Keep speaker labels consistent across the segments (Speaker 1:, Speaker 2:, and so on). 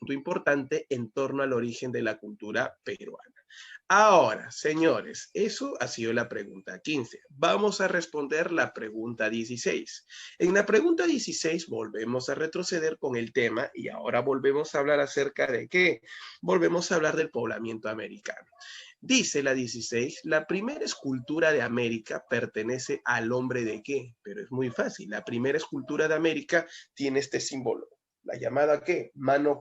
Speaker 1: punto importante en torno al origen de la cultura peruana. Ahora, señores, eso ha sido la pregunta 15. Vamos a responder la pregunta 16. En la pregunta 16 volvemos a retroceder con el tema y ahora volvemos a hablar acerca de qué. Volvemos a hablar del poblamiento americano. Dice la 16, la primera escultura de América pertenece al hombre de qué, pero es muy fácil. La primera escultura de América tiene este símbolo. La llamada ¿qué? Mano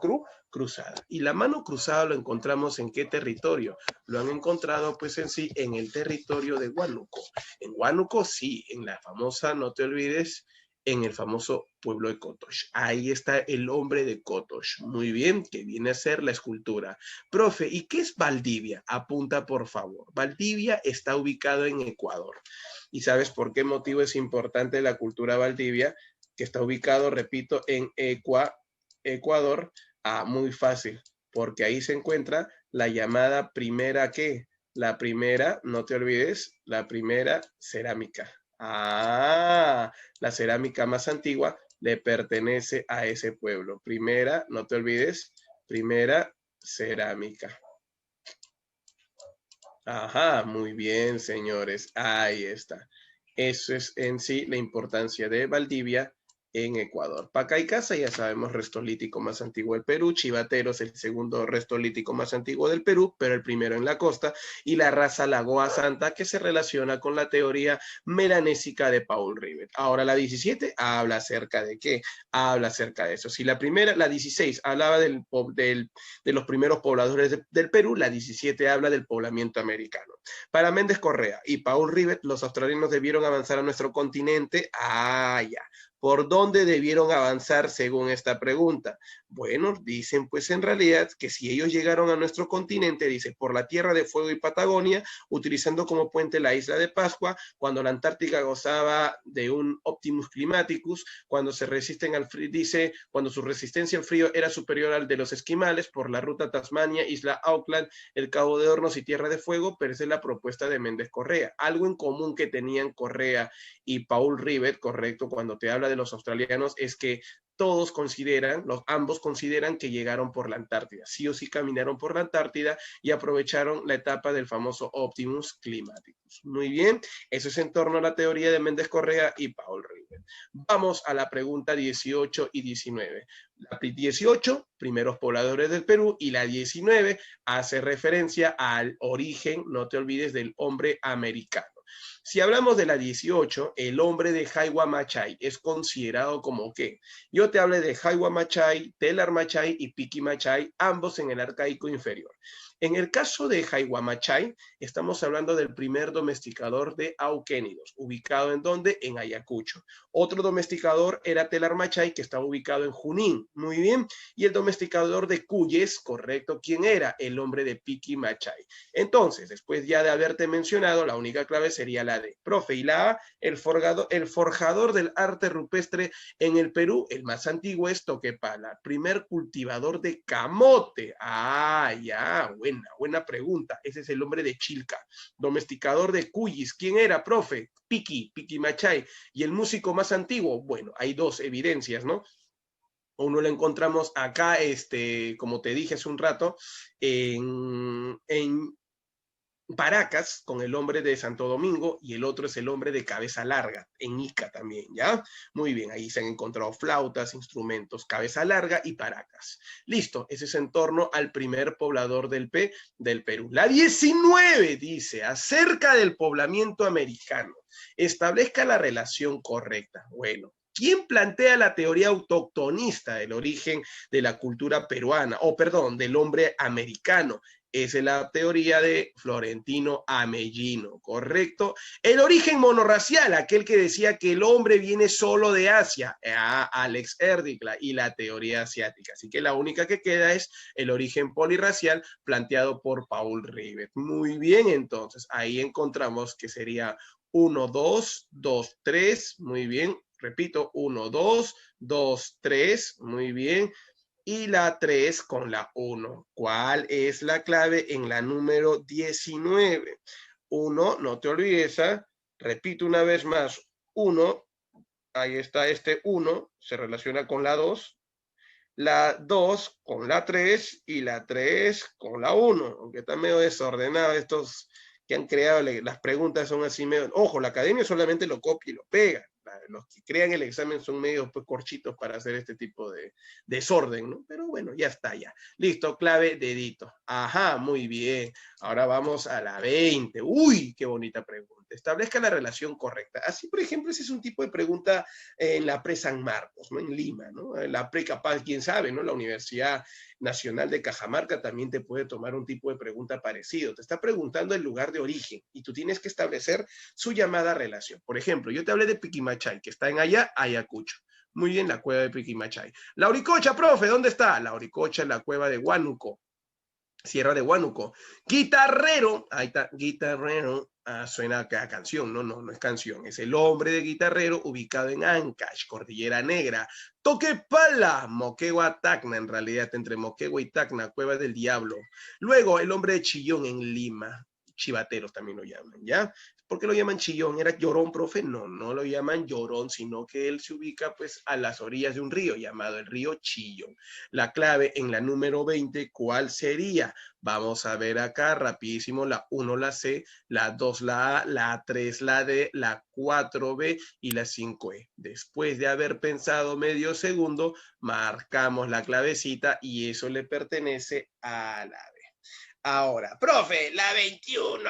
Speaker 1: cruzada. Y la mano cruzada lo encontramos en qué territorio. Lo han encontrado pues en sí en el territorio de Huánuco. En Huánuco sí, en la famosa, no te olvides, en el famoso pueblo de Cotox. Ahí está el hombre de Cotox. Muy bien, que viene a ser la escultura. Profe, ¿y qué es Valdivia? Apunta por favor. Valdivia está ubicado en Ecuador. ¿Y sabes por qué motivo es importante la cultura Valdivia? Que está ubicado, repito, en Ecuador. Muy fácil, porque ahí se encuentra la llamada primera, ¿qué? La primera, no te olvides, la primera cerámica. La cerámica más antigua le pertenece a ese pueblo. Primera, no te olvides, primera cerámica. Ajá, muy bien, señores. Ahí está. Eso es en sí la importancia de Valdivia en Ecuador. Pacaycasa, ya sabemos, resto lítico más antiguo del Perú. Chivateros, el segundo resto lítico más antiguo del Perú, pero el primero en la costa. Y la raza Lagoa Santa, que se relaciona con la teoría melanésica de Paul Rivet. Ahora la 17 habla acerca de qué? Habla acerca de eso. Si la primera, la 16, hablaba de los primeros pobladores del Perú, la 17 habla del poblamiento americano. Para Méndez Correa y Paul Rivet, los australianos debieron avanzar a nuestro continente. Ya. ¿Por dónde debieron avanzar según esta pregunta? Bueno, dicen pues en realidad que si ellos llegaron a nuestro continente, dice, por la Tierra de Fuego y Patagonia, utilizando como puente la isla de Pascua, cuando la Antártica gozaba de un Optimus Climaticus, cuando se resisten al frío, dice, cuando su resistencia al frío era superior al de los esquimales, por la ruta Tasmania, Isla Auckland, el Cabo de Hornos y Tierra de Fuego, pero esa es la propuesta de Méndez Correa. Algo en común que tenían Correa y Paul Rivet, correcto, cuando te habla de los australianos, es que todos consideran, ambos consideran que llegaron por la Antártida. Sí o sí caminaron por la Antártida y aprovecharon la etapa del famoso Optimus Climaticus. Muy bien, eso es en torno a la teoría de Méndez Correa y Paul Rivet. Vamos a la pregunta 18 y 19. La 18, primeros pobladores del Perú, y la 19 hace referencia al origen, no te olvides, del hombre americano. Si hablamos de la 18, el hombre de Jaiwa Machay es considerado como ¿qué? Yo te hablé de Jaiwa Machay, Telar Machay y Piki Machay, ambos en el arcaico inferior. En el caso de Jaiwa Machay, estamos hablando del primer domesticador de auquénidos, ubicado en ¿dónde? En Ayacucho. Otro domesticador era Telar Machay, que estaba ubicado en Junín. Muy bien. Y el domesticador de Cuyes, correcto, ¿quién era? El hombre de Piki Machay. Entonces, después ya de haberte mencionado, la única clave sería la D. Profe, y la A, el forjador del arte rupestre en el Perú, el más antiguo es Toquepala, primer cultivador de camote. Ya, buena pregunta. Ese es el hombre de Chilca. Domesticador de Cuyis, ¿quién era, profe? Piki Machay. Y el músico más antiguo, bueno, hay dos evidencias, ¿no? Uno lo encontramos acá, como te dije hace un rato, en Paracas, con el hombre de Santo Domingo, y el otro es el hombre de Cabeza Larga, en Ica también, ¿ya? Muy bien, ahí se han encontrado flautas, instrumentos, Cabeza Larga y Paracas. Listo, ese es en torno al primer poblador del Perú. La 19 dice, acerca del poblamiento americano, establezca la relación correcta. Bueno, ¿quién plantea la teoría autoctonista del origen de la cultura peruana, del hombre americano? Esa es la teoría de Florentino Amellino, ¿correcto? El origen monorracial, aquel que decía que el hombre viene solo de Asia, Alex Erdikla, y la teoría asiática. Así que la única que queda es el origen polirracial planteado por Paul Rivet. Muy bien, entonces, ahí encontramos que sería 1, 2, 2, 3, muy bien. Repito, 1, 2, 2, 3, muy bien. Y la 3 con la 1. ¿Cuál es la clave en la número 19? 1, no te olvides, repito una vez más, 1, ahí está este 1, se relaciona con la 2, la 2 con la 3 y la 3 con la 1, aunque está medio desordenado estos que han creado, las preguntas son así medio, ojo, la academia solamente lo copia y lo pega, los que crean el examen son medio pues corchitos para hacer este tipo de desorden, ¿no? Pero bueno, ya está, ya. Listo, clave, dedito. Ajá, muy bien. Ahora vamos a la 20. Uy, qué bonita pregunta. Establezca la relación correcta. Así, por ejemplo, ese es un tipo de pregunta en la Pre San Marcos, ¿no? En Lima, ¿no? La Pre Capaz, quién sabe, ¿no? La Universidad Nacional de Cajamarca también te puede tomar un tipo de pregunta parecido. Te está preguntando el lugar de origen y tú tienes que establecer su llamada relación. Por ejemplo, yo te hablé de Piquimachay, que está en Ayacucho. Muy bien, la cueva de Piquimachay. La Oricocha, profe, ¿dónde está? La Oricocha en la cueva de Huánuco. Sierra de Huánuco. Guitarrero, ahí está, guitarrero, suena a canción, no es canción, es el hombre de guitarrero ubicado en Ancash, Cordillera Negra. Toquepala, Moquegua, Tacna, en realidad entre Moquegua y Tacna, Cueva del Diablo. Luego, el hombre de Chillón en Lima, chivateros también lo llaman, ¿ya? ¿Por qué lo llaman Chillón? ¿Era llorón, profe? No, no lo llaman llorón, sino que él se ubica pues a las orillas de un río llamado el río Chillón. La clave en la número 20, ¿cuál sería? Vamos a ver acá rapidísimo, la 1 la C, la 2 la A, la 3 la D, la 4B y la 5E. Después de haber pensado medio segundo, marcamos la clavecita y eso le pertenece a la B. Ahora, profe, la 21,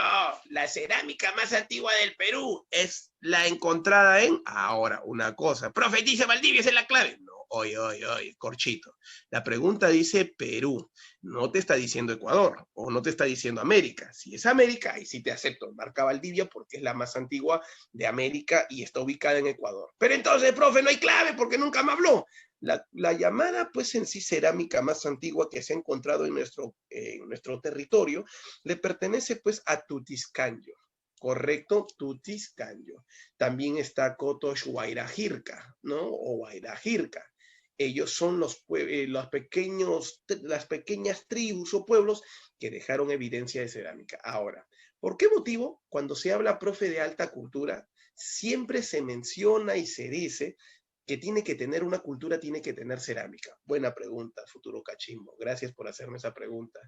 Speaker 1: la cerámica más antigua del Perú, es la encontrada en... Ahora, una cosa, profe, dice Valdivia, esa es la clave. No, oye, corchito. La pregunta dice Perú, no te está diciendo Ecuador o no te está diciendo América. Si es América, ahí sí te acepto, marca Valdivia porque es la más antigua de América y está ubicada en Ecuador. Pero entonces, profe, no hay clave porque nunca me habló. La llamada, pues en sí, cerámica más antigua que se ha encontrado en nuestro territorio, le pertenece pues a Tutiscanyo. Correcto, Tutiscanyo. También está Kotosh Huayrajirka, ¿no? O Huayrajirka. Ellos son las pequeñas tribus o pueblos que dejaron evidencia de cerámica. Ahora, ¿por qué motivo cuando se habla, profe, de alta cultura, siempre se menciona y se dice que tiene que tener una cultura, tiene que tener cerámica? Buena pregunta, futuro cachimbo. Gracias por hacerme esa pregunta.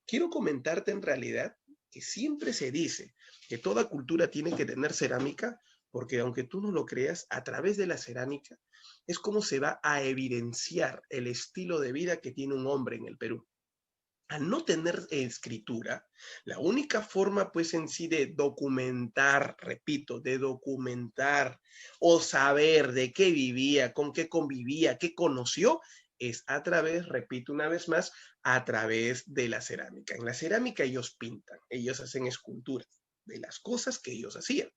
Speaker 1: Quiero comentarte en realidad que siempre se dice que toda cultura tiene que tener cerámica, porque aunque tú no lo creas, a través de la cerámica es como se va a evidenciar el estilo de vida que tiene un hombre en el Perú. Al no tener escritura, la única forma pues en sí de documentar, repito, de documentar o saber de qué vivía, con qué convivía, qué conoció, es a través, repito una vez más, a través de la cerámica. En la cerámica ellos pintan, ellos hacen esculturas de las cosas que ellos hacían.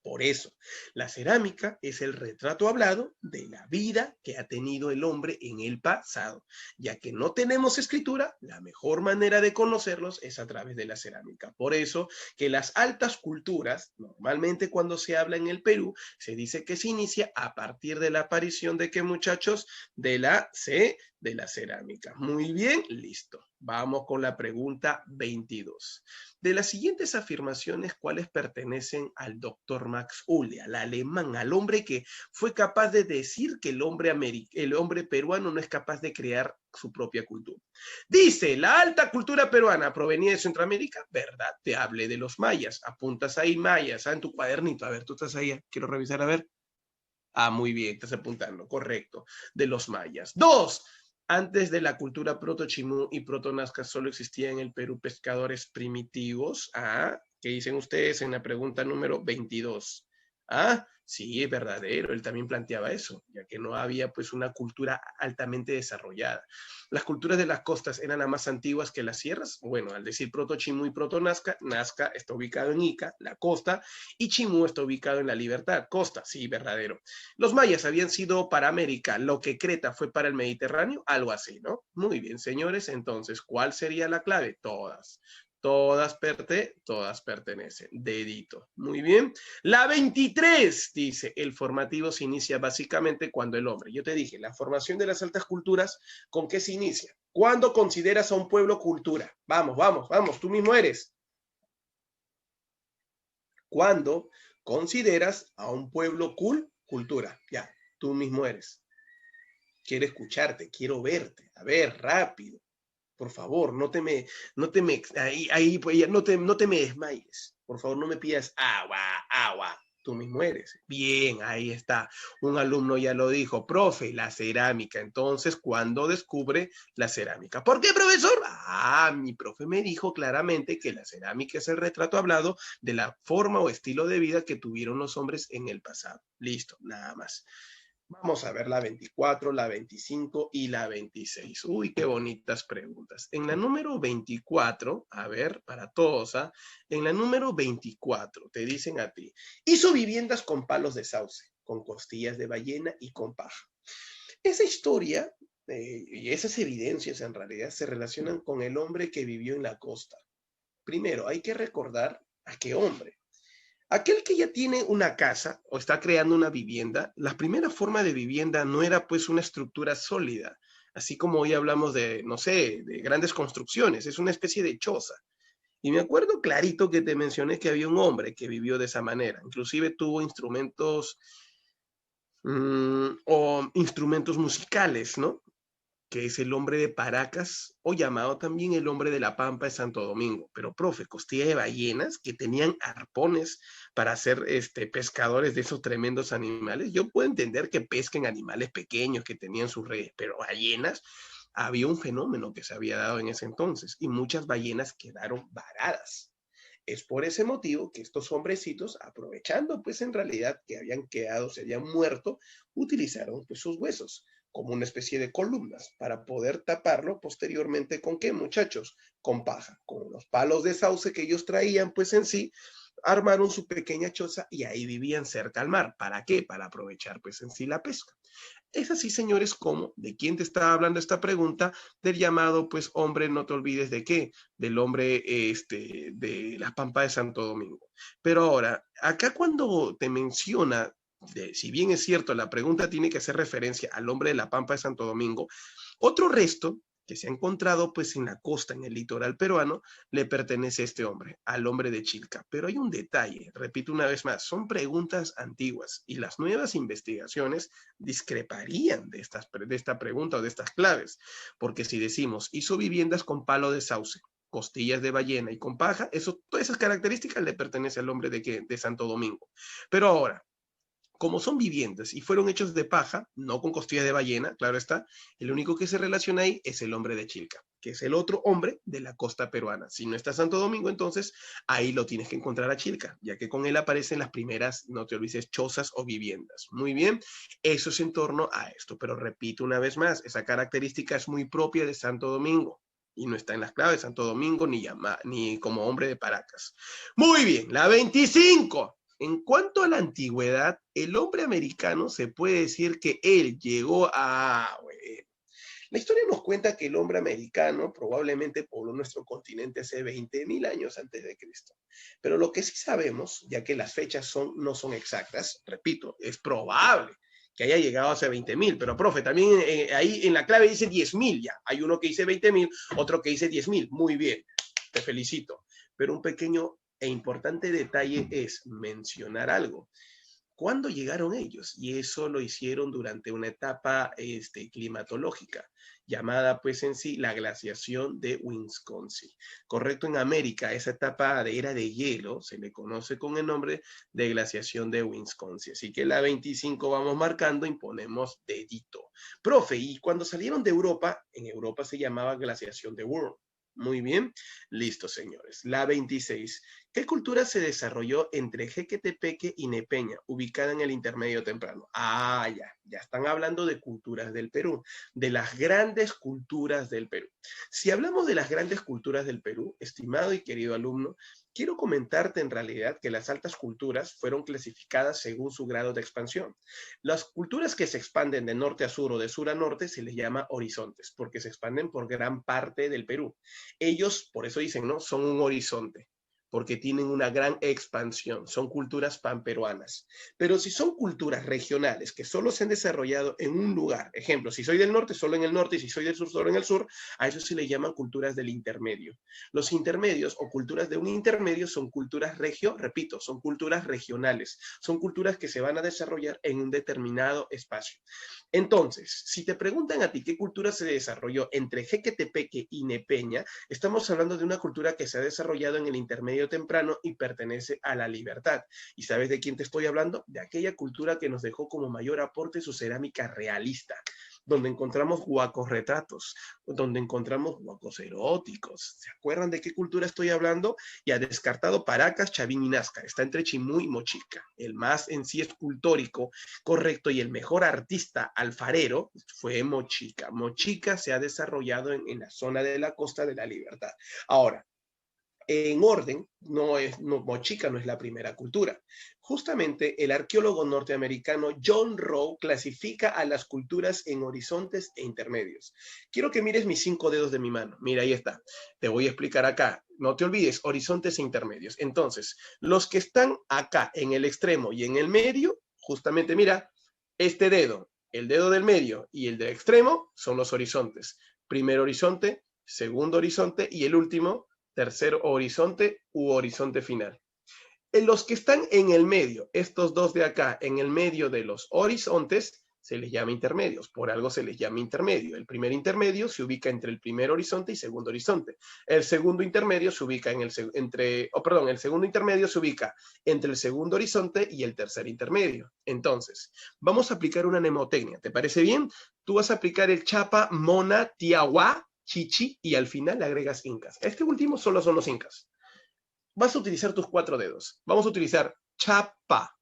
Speaker 1: Por eso, la cerámica es el retrato hablado de la vida que ha tenido el hombre en el pasado. Ya que no tenemos escritura, la mejor manera de conocerlos es a través de la cerámica. Por eso que las altas culturas, normalmente cuando se habla en el Perú, se dice que se inicia a partir de la aparición de qué, muchachos, de la cerámica. Muy bien, listo. Vamos con la pregunta 22. De las siguientes afirmaciones, ¿cuáles pertenecen al doctor Max Uhle, al alemán, al hombre que fue capaz de decir que el hombre peruano no es capaz de crear su propia cultura? Dice, la alta cultura peruana provenía de Centroamérica, ¿verdad? Te hablé de los mayas. Apuntas ahí mayas, en tu cuadernito. A ver, tú estás ahí, quiero revisar, a ver. Ah, muy bien, estás apuntando, correcto, de los mayas. Dos, antes de la cultura proto-chimú y proto-nazca solo existían en el Perú pescadores primitivos. Ah, ¿qué dicen ustedes en la pregunta número 22? Ah, sí, es verdadero, él también planteaba eso, ya que no había pues una cultura altamente desarrollada. Las culturas de las costas eran las más antiguas que las sierras. Bueno, al decir proto-chimú y proto-nazca, Nazca está ubicado en Ica, la costa, y Chimú está ubicado en la Libertad, costa, sí, verdadero. Los mayas habían sido para América lo que Creta fue para el Mediterráneo, algo así, ¿no? Muy bien, señores, entonces, ¿cuál sería la clave? Todas. Todas pertenecen. Dedito. Muy bien. La 23 dice, el formativo se inicia básicamente cuando el hombre. Yo te dije, la formación de las altas culturas, ¿con qué se inicia? ¿Cuándo consideras a un pueblo cultura? Vamos, tú mismo eres. ¿Cuándo consideras a un pueblo cultura? Ya, tú mismo eres. quiero escucharte, quiero verte. A ver, rápido. Por favor, ahí, pues, no te me desmayes. Por favor, no me pidas agua, agua. Tú mismo eres. Bien, ahí está. Un alumno ya lo dijo, profe, la cerámica. Entonces, ¿cuándo descubre la cerámica? ¿Por qué, profesor? Ah, mi profe me dijo claramente que la cerámica es el retrato hablado de la forma o estilo de vida que tuvieron los hombres en el pasado. Listo, nada más. Vamos a ver la 24, la 25 y la 26. Uy, qué bonitas preguntas. En la número 24, a ver, para todos, ¿ah? En la número 24 te dicen a ti, hizo viviendas con palos de sauce, con costillas de ballena y con paja. Esa historia y esas evidencias en realidad se relacionan con el hombre que vivió en la costa. Primero, hay que recordar a qué hombre. Aquel que ya tiene una casa o está creando una vivienda, la primera forma de vivienda no era pues una estructura sólida, así como hoy hablamos de, no sé, de grandes construcciones, es una especie de choza. Y me acuerdo clarito que te mencioné que había un hombre que vivió de esa manera, inclusive tuvo instrumentos o instrumentos musicales, ¿no? Que es el hombre de Paracas, o llamado también el hombre de la Pampa de Santo Domingo. Pero, profe, costilla de ballenas que tenían arpones para ser pescadores de esos tremendos animales. Yo puedo entender que pesquen animales pequeños que tenían sus redes, pero ballenas, había un fenómeno que se había dado en ese entonces y muchas ballenas quedaron varadas. Es por ese motivo que estos hombrecitos, aprovechando pues en realidad que habían quedado, se habían muerto, utilizaron pues sus huesos como una especie de columnas para poder taparlo posteriormente con qué, muchachos, con paja, con los palos de sauce que ellos traían pues en sí, armaron su pequeña choza y ahí vivían cerca al mar. ¿Para qué? Para aprovechar pues en sí la pesca. Es así, señores, como de quién te está hablando esta pregunta, del llamado, pues, hombre, no te olvides de qué, del hombre, de la Pampa de Santo Domingo. Pero ahora, acá cuando te menciona, si bien es cierto, la pregunta tiene que hacer referencia al hombre de la Pampa de Santo Domingo, otro resto que se ha encontrado pues en la costa, en el litoral peruano, le pertenece a este hombre, al hombre de Chilca. Pero hay un detalle, repito una vez más, son preguntas antiguas y las nuevas investigaciones discreparían de esta pregunta o de estas claves, porque si decimos hizo viviendas con palo de sauce, costillas de ballena y con paja, eso, todas esas características le pertenecen al hombre de Santo Domingo. Pero ahora, como son viviendas y fueron hechos de paja, no con costillas de ballena, claro está, el único que se relaciona ahí es el hombre de Chilca, que es el otro hombre de la costa peruana. Si no está Santo Domingo, entonces ahí lo tienes que encontrar a Chilca, ya que con él aparecen las primeras, no te olvides, chozas o viviendas. Muy bien, eso es en torno a esto, pero repito una vez más, esa característica es muy propia de Santo Domingo y no está en las claves de Santo Domingo ni como hombre de Paracas. Muy bien, la 25. En cuanto a la antigüedad, el hombre americano se puede decir que él llegó a... Bueno, la historia nos cuenta que el hombre americano probablemente pobló nuestro continente hace 20.000 años antes de Cristo. Pero lo que sí sabemos, ya que las fechas no son exactas, repito, es probable que haya llegado hace 20.000, pero profe, también ahí en la clave dice 10.000 ya. Hay uno que dice 20.000, otro que dice 10.000. Muy bien, te felicito. Pero un pequeño e importante detalle es mencionar algo. ¿Cuándo llegaron ellos? Y eso lo hicieron durante una etapa climatológica, llamada pues en sí la glaciación de Wisconsin. Correcto, en América, esa etapa de era de hielo se le conoce con el nombre de glaciación de Wisconsin. Así que la 25 vamos marcando y ponemos dedito. Profe, y cuando salieron de Europa, en Europa se llamaba glaciación de Würm. Muy bien, listo, señores. La 26. ¿Qué cultura se desarrolló entre Jequetepeque y Nepeña, ubicada en el intermedio temprano? Ah, ya están hablando de culturas del Perú, de las grandes culturas del Perú. Si hablamos de las grandes culturas del Perú, estimado y querido alumno, quiero comentarte en realidad que las altas culturas fueron clasificadas según su grado de expansión. Las culturas que se expanden de norte a sur o de sur a norte se les llama horizontes, porque se expanden por gran parte del Perú. Ellos, por eso dicen, ¿no? Son un horizonte. porque tienen una gran expansión, son culturas panperuanas. Pero si son culturas regionales que solo se han desarrollado en un lugar, ejemplo, si soy del norte, solo en el norte, y si soy del sur, solo en el sur, a eso se le llaman culturas del intermedio. Los intermedios o culturas de un intermedio son culturas repito, son culturas regionales, son culturas que se van a desarrollar en un determinado espacio. Entonces, si te preguntan a ti qué cultura se desarrolló entre Jequetepeque y Nepeña, estamos hablando de una cultura que se ha desarrollado en el intermedio temprano y pertenece a la libertad. ¿Y sabes de quién te estoy hablando? De aquella cultura que nos dejó como mayor aporte su cerámica realista, donde encontramos huacos retratos, donde encontramos huacos eróticos. ¿Se acuerdan de qué cultura estoy hablando? Y ha descartado Paracas, Chavín y Nazca. Está entre Chimú y Mochica. El más en sí escultórico, correcto, y el mejor artista alfarero fue Mochica. Mochica se ha desarrollado en la zona de la Costa de la Libertad. Ahora, en orden, Mochica no es la primera cultura. Justamente el arqueólogo norteamericano John Rowe clasifica a las culturas en horizontes e intermedios. Quiero que mires mis 5 dedos de mi mano. Mira, ahí está. Te voy a explicar acá. No te olvides, horizontes e intermedios. Entonces, los que están acá en el extremo y en el medio, justamente mira, este dedo, el dedo del medio y el del extremo son los horizontes. Primer horizonte, segundo horizonte y el último, tercer horizonte u horizonte final. En los que están en el medio, estos dos de acá, en el medio de los horizontes, se les llama intermedios. Por algo se les llama intermedio. El primer intermedio se ubica entre el primer horizonte y segundo horizonte. El segundo intermedio se ubica el segundo intermedio se ubica entre el segundo horizonte y el tercer intermedio. Entonces, vamos a aplicar una mnemotecnia. ¿Te parece bien? Tú vas a aplicar el chapa, mona, tiahuá, chichi, y al final le agregas incas. Este último solo son los incas. Vas a utilizar tus 4 dedos. Vamos a utilizar chapa,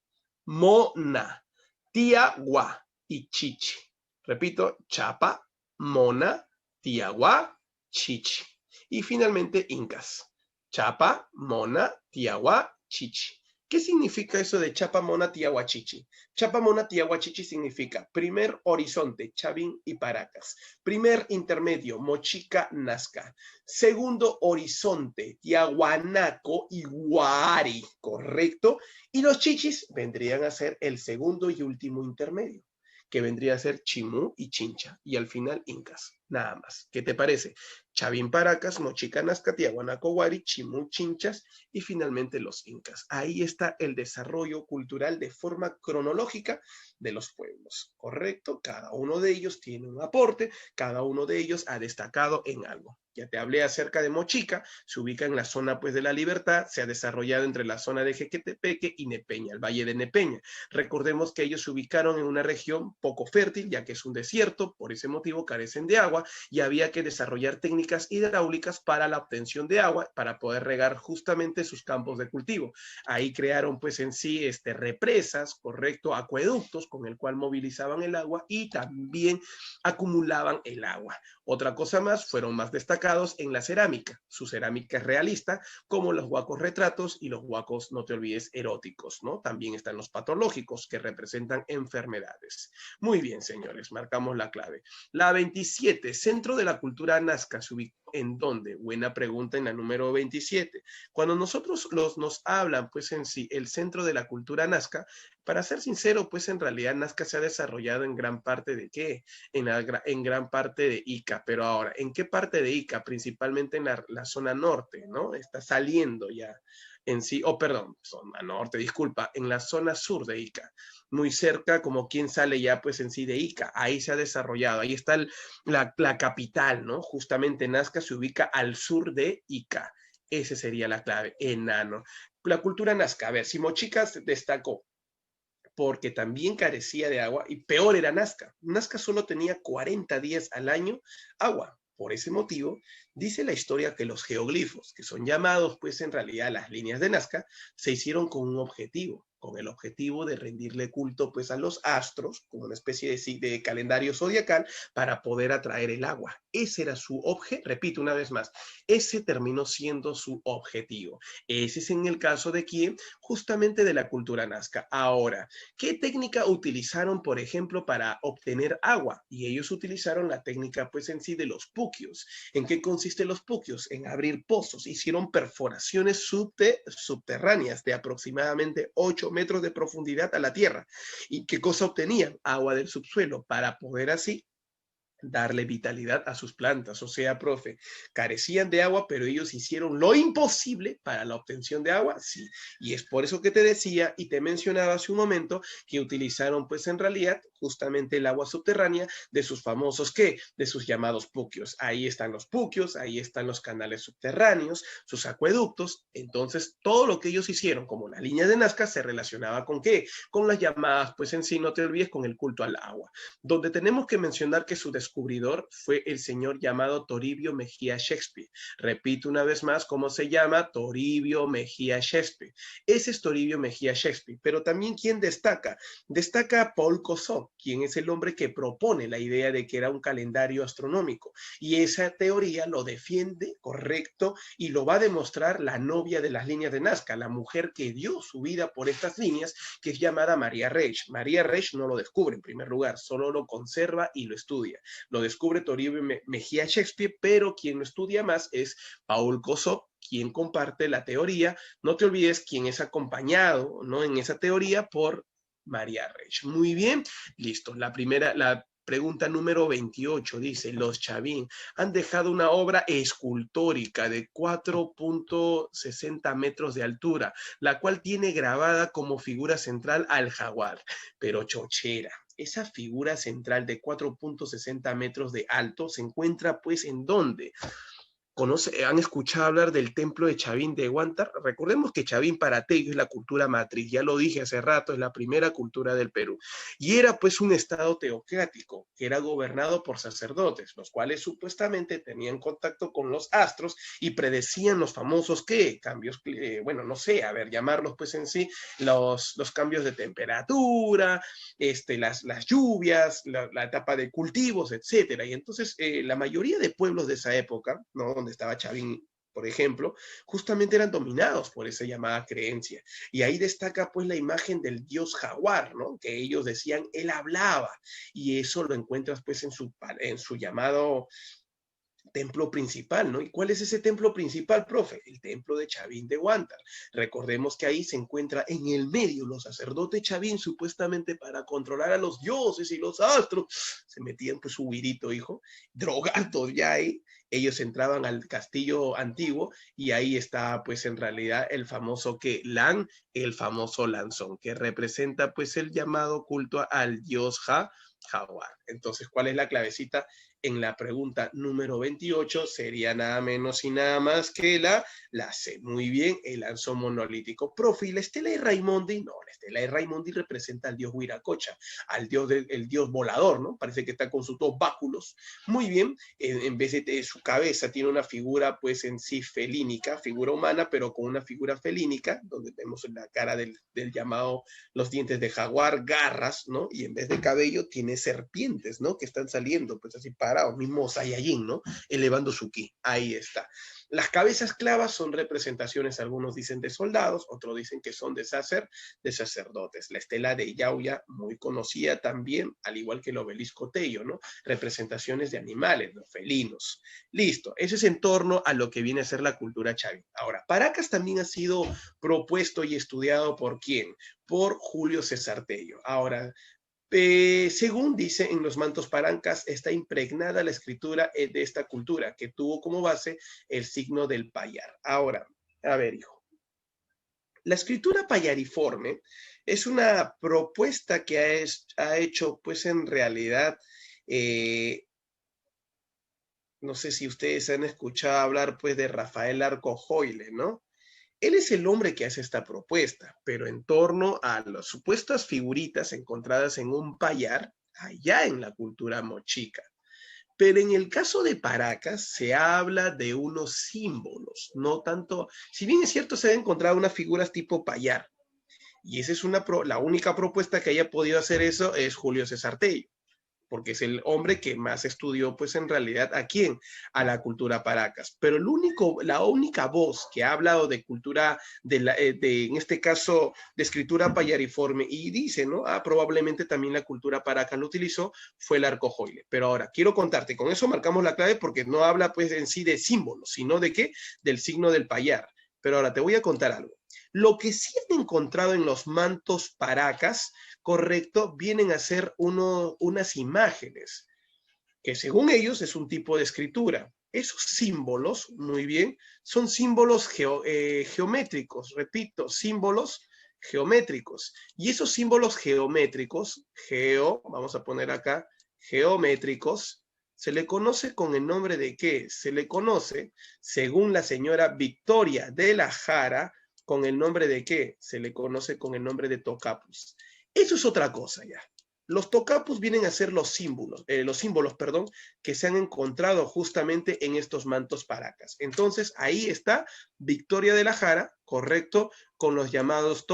Speaker 1: mona, tiahuá y chichi. Repito, chapa, mona, tiahuá, chichi. Y finalmente incas. Chapa, mona, tiahuá, chichi. ¿Qué significa eso de Chapa, Mona, Tiahuá, Chichi? Chapa, Mona, Tiahuá, Chichi significa primer horizonte, Chavín y Paracas. Primer intermedio, Mochica, Nazca. Segundo horizonte, Tiahuanaco y Huari, ¿correcto? Y los chichis vendrían a ser el segundo y último intermedio, que vendría a ser Chimú y Chincha. Y al final, Incas. Nada más. ¿Qué te parece? Chavín, Paracas, Mochica, Nazca, Tiahuanaco, Huari, Chimú, Chinchas y finalmente los incas. Ahí está el desarrollo cultural de forma cronológica de los pueblos, ¿correcto? Cada uno de ellos tiene un aporte, cada uno de ellos ha destacado en algo. Ya te hablé acerca de Mochica, se ubica en la zona pues de la Libertad, se ha desarrollado entre la zona de Jequetepeque y Nepeña, el Valle de Nepeña. Recordemos que ellos se ubicaron en una región poco fértil, ya que es un desierto, por ese motivo carecen de agua y había que desarrollar técnicas hidráulicas para la obtención de agua, para poder regar justamente sus campos de cultivo. Ahí crearon pues en sí represas, correcto, acueductos con el cual movilizaban el agua y también acumulaban el agua. Otra cosa más, fueron más destacados en la cerámica. Su cerámica es realista, como los huacos retratos y los huacos, no te olvides, eróticos, ¿no? También están los patológicos, que representan enfermedades. Muy bien, señores, marcamos la clave. La 27, centro de la cultura nazca, se ubicó ¿en dónde? Buena pregunta en la número 27. Cuando nosotros nos hablan, pues en sí, el centro de la cultura nazca, para ser sincero, pues en realidad Nazca se ha desarrollado en gran parte de ¿qué? En gran parte de Ica, pero ahora, ¿en qué parte de Ica? Principalmente en la zona norte, ¿no? Está saliendo ya en sí, perdón, zona norte, disculpa, en la zona sur de Ica, muy cerca como quien sale ya pues en sí de Ica, ahí se ha desarrollado, ahí está la capital, ¿no? Justamente Nazca se ubica al sur de Ica, esa sería la clave, enano. La cultura nazca, a ver, si Mochica destacó porque también carecía de agua y peor era Nazca. Nazca solo tenía 40 días al año agua. Por ese motivo, dice la historia que los geoglifos, que son llamados pues en realidad las líneas de Nazca, se hicieron con un objetivo, con el objetivo de rendirle culto pues a los astros, como una especie de calendario zodiacal, para poder atraer el agua. Ese era su objetivo, repito una vez más, ese terminó siendo su objetivo. Ese es en el caso de quién, justamente de la cultura nazca. Ahora, ¿qué técnica utilizaron, por ejemplo, para obtener agua? Y ellos utilizaron la técnica, pues en sí, de los puquios. ¿En qué consiste consiste los puquios? En abrir pozos. Hicieron perforaciones subterráneas de aproximadamente 8 metros de profundidad a la tierra. ¿Y qué cosa obtenían? Agua del subsuelo para poder así darle vitalidad a sus plantas. O sea, profe, carecían de agua, pero ellos hicieron lo imposible para la obtención de agua, sí. Y es por eso que te decía y te mencionaba hace un momento que utilizaron, pues en realidad, justamente el agua subterránea de sus famosos, ¿qué? De sus llamados puquios. Ahí están los puquios, ahí están los canales subterráneos, sus acueductos. Entonces, todo lo que ellos hicieron, como la línea de Nazca, se relacionaba con ¿qué? Con las llamadas, pues en sí, no te olvides, con el culto al agua. Donde tenemos que mencionar que su descubridor fue el señor llamado Toribio Mejía Shakespeare. Repito una vez más cómo se llama: Toribio Mejía Shakespeare. Ese es Toribio Mejía Shakespeare. Pero también, ¿quién destaca? Destaca a Paul Kossoff, quien es el hombre que propone la idea de que era un calendario astronómico. Y esa teoría lo defiende, correcto, y lo va a demostrar la novia de las líneas de Nazca, la mujer que dio su vida por estas líneas, que es llamada María Reich. María Reich no lo descubre en primer lugar, solo lo conserva y lo estudia. Lo descubre Toribio Mejía Shakespeare, pero quien lo estudia más es Paul Kossoff, quien comparte la teoría. No te olvides quién es acompañado, ¿no?, en esa teoría por María Reich. Muy bien, listo. La pregunta número 28 dice: los Chavín han dejado una obra escultórica de 4.60 metros de altura, la cual tiene grabada como figura central al jaguar. Pero chochera, esa figura central de 4.60 metros de alto se encuentra pues ¿en dónde? ¿Han escuchado hablar del templo de Chavín de Huántar? Recordemos que Chavín para ellos es la cultura matriz, ya lo dije hace rato, es la primera cultura del Perú. Y era pues un estado teocrático que era gobernado por sacerdotes, los cuales supuestamente tenían contacto con los astros y predecían los famosos, ¿qué? Cambios, bueno, no sé, a ver, llamarlos pues en sí, los cambios de temperatura, las lluvias, la etapa de cultivos, etcétera. Y entonces la mayoría de pueblos de esa época, ¿no?, donde estaba Chavín, por ejemplo, justamente eran dominados por esa llamada creencia. Y ahí destaca pues la imagen del dios jaguar, ¿no?, que ellos decían, él hablaba. Y eso lo encuentras pues en su llamado templo principal, ¿no? ¿Y cuál es ese templo principal, profe? El templo de Chavín de Huántar. Recordemos que ahí se encuentra en el medio los sacerdotes Chavín, supuestamente para controlar a los dioses y los astros. Se metían pues su virito, hijo, drogados ya ahí. Ellos entraban al castillo antiguo y ahí está pues en realidad el famoso el famoso lanzón, que representa pues el llamado culto al dios jaguar. Entonces, ¿cuál es la clavecita? En la pregunta número 28 sería nada menos y nada más que la C. Muy bien, el lanzón monolítico. Profe, ¿y la estela de Raimondi? No, la estela de Raimondi representa al dios Huiracocha, al dios el dios volador, ¿no? Parece que está con sus dos báculos. Muy bien, en vez de su cabeza tiene una figura pues en sí felínica, figura humana, pero con una figura felínica, donde vemos la cara del llamado, los dientes de jaguar, garras, ¿no? Y en vez de cabello tiene serpientes, ¿no?, que están saliendo pues así parados, mismo Saiyajin, ¿no?, elevando su ki. Ahí está. Las cabezas clavas son representaciones, algunos dicen de soldados, otros dicen que son de sacerdotes. La estela de Yauya, muy conocida también, al igual que el obelisco Tello, ¿no?, representaciones de animales, ¿no?, felinos. Listo, eso es en torno a lo que viene a ser la cultura Chavín. Ahora, Paracas también ha sido propuesto y estudiado ¿por quién? Por Julio César Tello. Ahora, según dice en los mantos parancas, está impregnada la escritura de esta cultura, que tuvo como base el signo del payar. Ahora, a ver, hijo, la escritura payariforme es una propuesta que ha hecho, pues en realidad, no sé si ustedes han escuchado hablar, pues, de Rafael Arco Joyle, ¿no? Él es el hombre que hace esta propuesta, pero en torno a las supuestas figuritas encontradas en un payar allá en la cultura mochica. Pero en el caso de Paracas se habla de unos símbolos, no tanto, si bien es cierto se han encontrado unas figuras tipo payar, y esa es la única propuesta que haya podido hacer eso es Julio César Tello. porque es el hombre que más estudió, pues en realidad, ¿a quién? A la cultura Paracas. Pero la única voz que ha hablado de cultura, en este caso, de escritura payariforme, y dice, ¿no? Probablemente también la cultura Paracas lo utilizó, fue el arcojoile. Pero ahora, quiero contarte, con eso marcamos la clave porque no habla, pues, en sí de símbolos, sino de qué? Del signo del payar. Pero ahora te voy a contar algo. Lo que sí han encontrado en los mantos Paracas, correcto, vienen a ser unas imágenes, que según ellos es un tipo de escritura. Esos símbolos, muy bien, son símbolos geométricos, repito, símbolos geométricos. Y esos símbolos geométricos, vamos a poner acá, geométricos, se le conoce con el nombre de qué? Se le conoce, según la señora Victoria de la Jara, con el nombre de qué? Se le conoce con el nombre de tocapus. Eso es otra cosa ya. Los tocapus vienen a ser los símbolos, que se han encontrado justamente en estos mantos Paracas. Entonces, ahí está Victoria de la Jara, correcto, con los llamados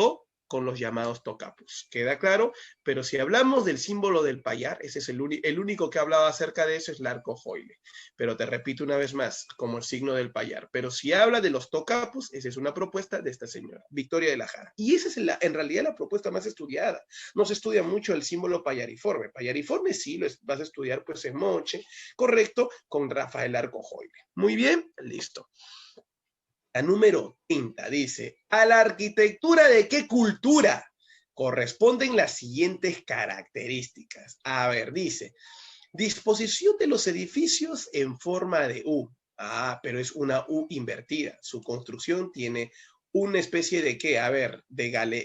Speaker 1: tocapus. ¿Queda claro? Pero si hablamos del símbolo del payar, ese es el único que ha hablado acerca de eso, es el arcojoile. Pero te repito una vez más, como el signo del payar. Pero si habla de los tocapus, esa es una propuesta de esta señora, Victoria de la Jara. Y esa es en realidad la propuesta más estudiada. No se estudia mucho el símbolo payariforme. Payariforme sí lo vas a estudiar pues en Moche, correcto, con Rafael Arcojoile. Muy bien, listo. La número 30 dice, ¿a la arquitectura de qué cultura corresponden las siguientes características? A ver, dice, disposición de los edificios en forma de U. Pero es una U invertida. Su construcción tiene una especie de qué, a ver,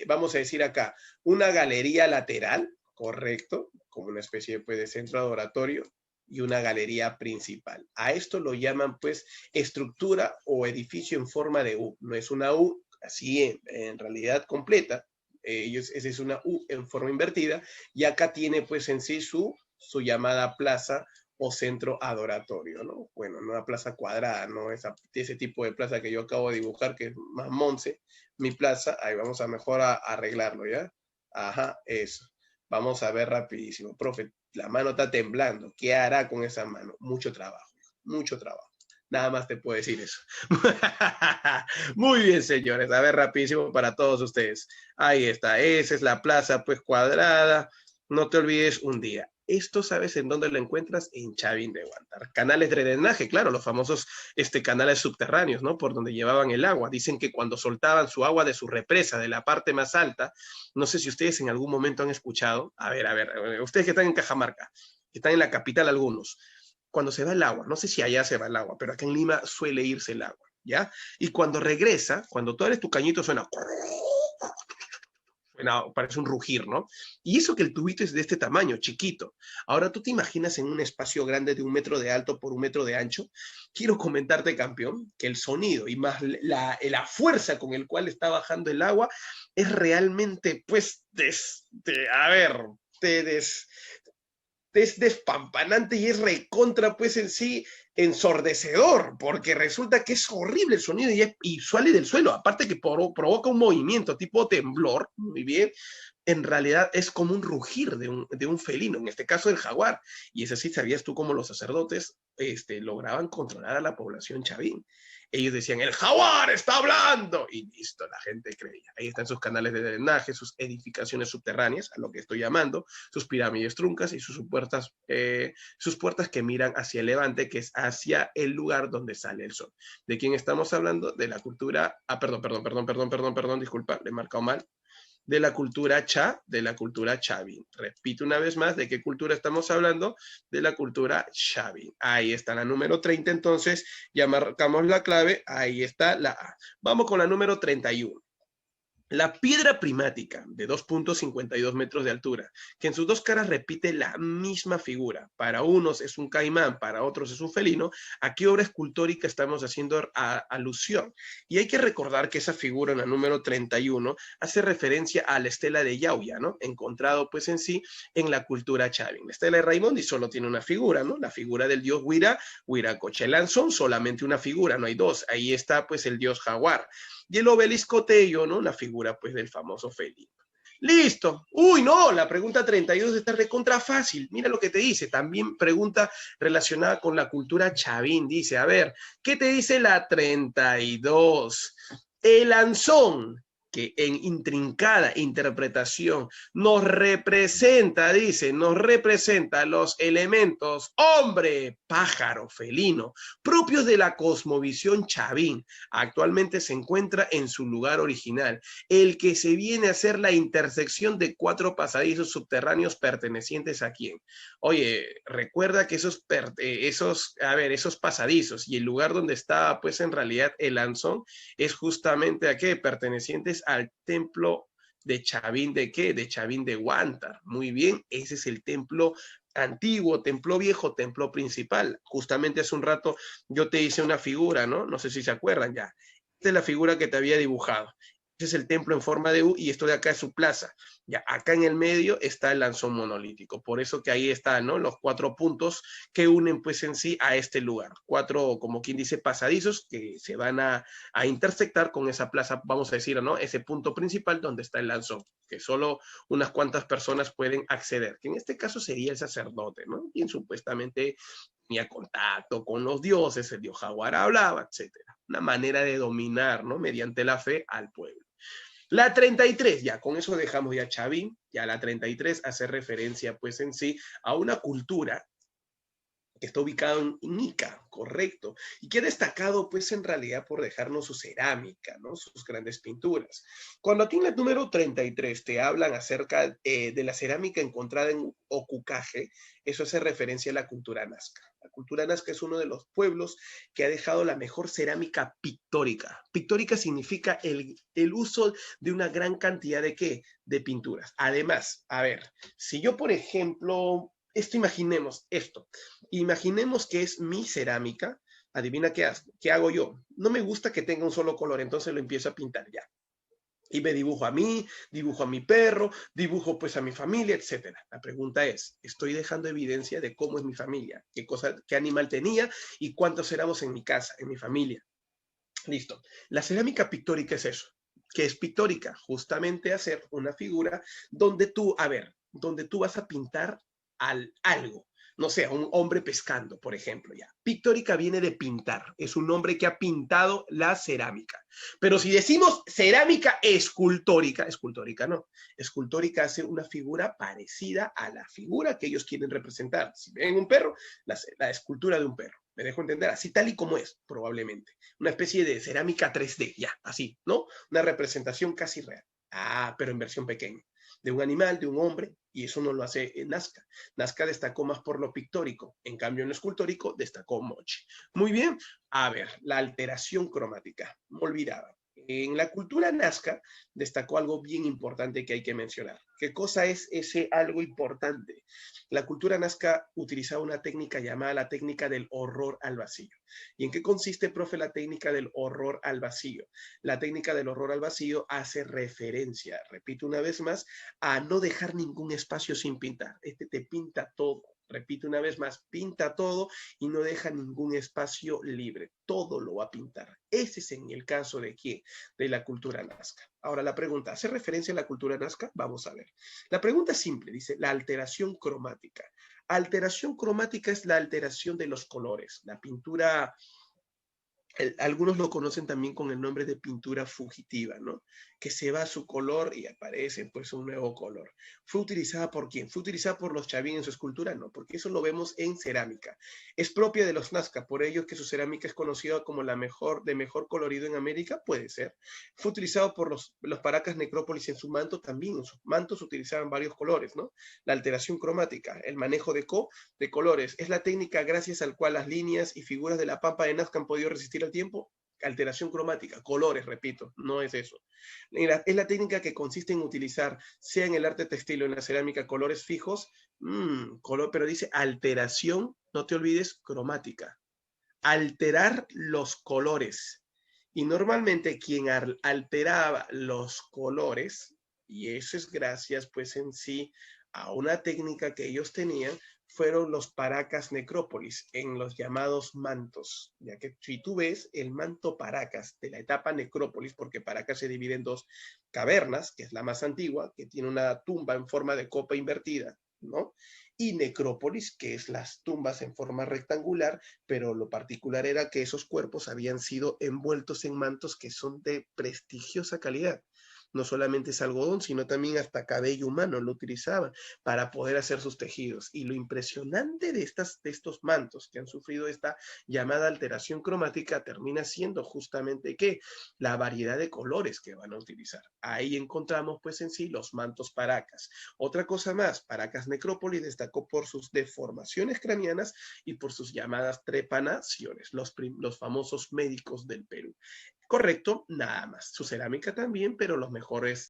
Speaker 1: vamos a decir acá, una galería lateral, correcto, como una especie pues, de centro adoratorio, y una galería principal. A esto lo llaman pues estructura o edificio en forma de U. No es una U así en realidad completa, esa es una U en forma invertida, y acá tiene pues en sí su llamada plaza o centro adoratorio, ¿no? Bueno, no una plaza cuadrada, ¿no? Ese tipo de plaza que yo acabo de dibujar, que es más Monse, mi plaza, ahí vamos a mejor arreglarlo, ¿ya? Ajá, eso. Vamos a ver rapidísimo. Profe, la mano está temblando. ¿Qué hará con esa mano? Mucho trabajo, mucho trabajo. Nada más te puedo decir eso. Muy bien, señores. A ver, rapidísimo para todos ustedes. Ahí está. Esa es la plaza, pues, cuadrada. No te olvides un día. Esto, ¿sabes en dónde lo encuentras? En Chavín de Huántar. Canales de drenaje, claro, los famosos canales subterráneos, ¿no? Por donde llevaban el agua. Dicen que cuando soltaban su agua de su represa, de la parte más alta, no sé si ustedes en algún momento han escuchado, a ver, ustedes que están en Cajamarca, que están en la capital algunos, cuando se va el agua, no sé si allá se va el agua, pero acá en Lima suele irse el agua, ¿ya? Y cuando regresa, cuando tú eres tu cañito suena, parece un rugir, ¿no? Y eso que el tubito es de este tamaño, chiquito. Ahora, ¿tú te imaginas en un espacio grande de 1 metro de alto por 1 metro de ancho? Quiero comentarte, campeón, que el sonido y más la fuerza con el cual está bajando el agua es realmente, pues, es despampanante y es recontra, pues en sí, ensordecedor, porque resulta que es horrible el sonido y sale del suelo, aparte que provoca un movimiento tipo temblor, muy bien, en realidad es como un rugir de un felino, en este caso el jaguar, y es así, ¿sabías tú cómo los sacerdotes lograban controlar a la población chavín? Ellos decían, el jaguar está hablando, y listo, la gente creía. Ahí están sus canales de drenaje, sus edificaciones subterráneas, a lo que estoy llamando, sus pirámides truncas y sus puertas que miran hacia el levante, que es hacia el lugar donde sale el sol. ¿De quién estamos hablando? De la cultura, perdón, disculpa, le he marcado mal, de la cultura chavín. Repito una vez más, ¿de qué cultura estamos hablando? De la cultura chavín. Ahí está la número 30, entonces ya marcamos la clave, ahí está la A. Vamos con la número 31. La piedra primática de 2.52 metros de altura, que en sus dos caras repite la misma figura. Para unos es un caimán, para otros es un felino. ¿A qué obra escultórica estamos haciendo alusión? Y hay que recordar que esa figura en la número 31 hace referencia a la estela de Yauya, ¿no? Encontrado pues en sí en la cultura chavín. La estela de Raimondi solo tiene una figura, ¿no? La figura del dios Huiracochelanzón, solamente una figura, no hay dos. Ahí está pues el dios jaguar. Y el obelisco Tello, ¿no? La figura, pues, del famoso felino. Listo. Uy, no, la pregunta 32 está recontra fácil. Mira lo que te dice. También pregunta relacionada con la cultura chavín. Dice, a ver, ¿qué te dice la 32? El anzón, que en intrincada interpretación nos representa, dice, nos representa los elementos hombre, pájaro, felino, propios de la cosmovisión chavín. Actualmente se encuentra en su lugar original, el que se viene a ser la intersección de 4 pasadizos subterráneos pertenecientes a quién. Oye, recuerda que esos pasadizos y el lugar donde estaba, pues en realidad el Anzón es justamente a qué, pertenecientes al templo de Chavín de qué, de Chavín de Huántar. Muy bien, ese es el templo antiguo, templo viejo, templo principal. Justamente hace un rato yo te hice una figura, ¿no? No sé si se acuerdan ya. Esta es la figura que te había dibujado. Este es el templo en forma de U y esto de acá es su plaza. Ya, acá en el medio está el lanzón monolítico. Por eso que ahí están, ¿no? Los 4 puntos que unen pues en sí a este lugar. 4, como quien dice, pasadizos que se van a intersectar con esa plaza, vamos a decir, ¿no? Ese punto principal donde está el lanzón, que solo unas cuantas personas pueden acceder, que en este caso sería el sacerdote, ¿no? Quien supuestamente tenía contacto con los dioses, el dios jaguar hablaba, etcétera. Una manera de dominar, ¿no? Mediante la fe al pueblo. La 33, ya con eso dejamos ya Chavín, ya la 33 hace referencia pues en sí a una cultura que está ubicado en Ica, correcto, y que ha destacado pues en realidad por dejarnos su cerámica, ¿no? Sus grandes pinturas. Cuando aquí en la número 33 te hablan acerca de la cerámica encontrada en Ocucaje, eso hace referencia a la cultura nazca. La cultura nazca es uno de los pueblos que ha dejado la mejor cerámica pictórica. Pictórica significa el uso de una gran cantidad de ¿qué? De pinturas. Además, a ver, si yo por ejemplo, imaginemos esto. Imaginemos que es mi cerámica. Adivina qué hago yo. No me gusta que tenga un solo color, entonces lo empiezo a pintar ya. Y me dibujo a mí, dibujo a mi perro, dibujo pues a mi familia, etcétera. La pregunta es, ¿estoy dejando evidencia de cómo es mi familia? ¿Qué animal tenía y cuántos éramos en mi casa, en mi familia? Listo. La cerámica pictórica es eso. ¿Qué es pictórica? Justamente hacer una figura donde donde tú vas a pintar algo. No sé, un hombre pescando, por ejemplo, ya. Pictórica viene de pintar. Es un hombre que ha pintado la cerámica. Pero si decimos cerámica escultórica no. Escultórica hace una figura parecida a la figura que ellos quieren representar. Si ven un perro, la escultura de un perro. Me dejo entender, así tal y como es, probablemente. Una especie de cerámica 3D, ya, así, ¿no? Una representación casi real. Ah, pero en versión pequeña. De un animal, de un hombre, y eso no lo hace Nazca. Nazca destacó más por lo pictórico, en cambio en lo escultórico destacó Mochi. Muy bien, a ver, la alteración cromática, me olvidaba. En la cultura nazca destacó algo bien importante que hay que mencionar. ¿Qué cosa es ese algo importante? La cultura nazca utilizaba una técnica llamada la técnica del horror al vacío. ¿Y en qué consiste, profe, la técnica del horror al vacío? La técnica del horror al vacío hace referencia, repito una vez más, a no dejar ningún espacio sin pintar. Este te pinta todo. Repito una vez más, pinta todo y no deja ningún espacio libre. Todo lo va a pintar. Ese es en el caso de ¿quién? De la cultura nazca. Ahora la pregunta, ¿hace referencia a la cultura nazca? Vamos a ver. La pregunta es simple, dice la alteración cromática. Alteración cromática es la alteración de los colores. La pintura algunos lo conocen también con el nombre de pintura fugitiva, ¿no? Que se va su color y aparece pues un nuevo color. ¿Fue utilizada por quién? ¿Fue utilizada por los Chavín en su escultura? No, porque eso lo vemos en cerámica. Es propia de los Nazca, por ello que su cerámica es conocida como la mejor, de mejor colorido en América, puede ser. Fue utilizado por los Paracas Necrópolis en su manto también, en sus mantos utilizaban varios colores, ¿no? La alteración cromática, el manejo de colores, es la técnica gracias al cual las líneas y figuras de la pampa de Nazca han podido resistir al tiempo. Alteración cromática, colores, repito, no es eso. Es la técnica que consiste en utilizar, sea en el arte textil o en la cerámica, colores fijos, pero dice alteración, no te olvides, cromática. Alterar los colores. Y normalmente quien alteraba los colores, y eso es gracias pues en sí a una técnica que ellos tenían, fueron los Paracas necrópolis, en los llamados mantos, ya que si tú ves el manto Paracas de la etapa necrópolis, porque Paracas se divide en dos cavernas, que es la más antigua, que tiene una tumba en forma de copa invertida, ¿no? Y necrópolis, que es las tumbas en forma rectangular, pero lo particular era que esos cuerpos habían sido envueltos en mantos que son de prestigiosa calidad. No solamente es algodón, sino también hasta cabello humano lo utilizaban para poder hacer sus tejidos. Y lo impresionante de estos mantos que han sufrido esta llamada alteración cromática termina siendo justamente que la variedad de colores que van a utilizar. Ahí encontramos pues en sí los mantos Paracas. Otra cosa más, Paracas Necrópolis destacó por sus deformaciones craneanas y por sus llamadas trepanaciones, los famosos médicos del Perú. Correcto, nada más. Su cerámica también, pero los mejores